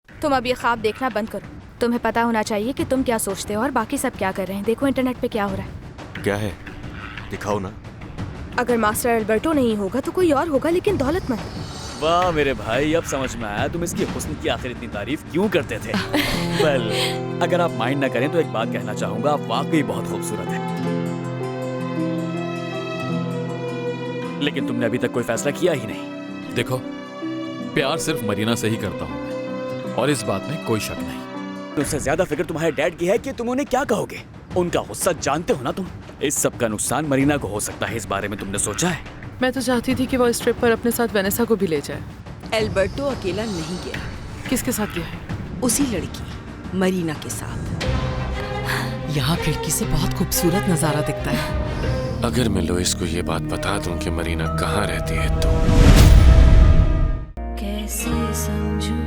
तुम अब ये ख्वाब देखना बंद करो। तुम्हें पता होना चाहिए कि तुम क्या सोचते हो और बाकी सब क्या कर रहे हैं। देखो इंटरनेट पे क्या हो रहा है। क्या है, दिखाओ ना। अगर मास्टर एल्बर्टो नहीं होगा तो कोई और होगा, लेकिन दौलतमंद। वाह मेरे भाई, अब समझ में आया तुम इसकी हुस्न की आखिर इतनी तारीफ क्यों करते थे। वेल, अगर आप माइंड ना करें तो एक बात कहना चाहूंगा, आप वाकई बहुत खूबसूरत हैं। लेकिन तुमने अभी तक कोई फैसला किया ही नहीं। देखो, प्यार सिर्फ मरीना से ही करता हूँ मैं, और इस बात में कोई शक नहीं। उससे ज्यादा फिक्र तुम्हारे डैड की है कि तुम उन्हें क्या कहोगे। उनका गुस्सा जानते हो ना तुम। इस सब का नुकसान मरीना को हो सकता है, इस बारे में तुमने सोचा है? मैं तो चाहती थी कि वो इस ट्रिप पर अपने साथ वेनेसा को भी ले जाए। एल्बर्टो अकेला नहीं गया, किसके साथ गया है? उसी लड़की मरीना के साथ। यहाँ खिड़की से बहुत खूबसूरत नजारा दिखता है। अगर मैं लोइस को ये बात बता दूं कि मरीना कहाँ रहती है तो कैसे समझूं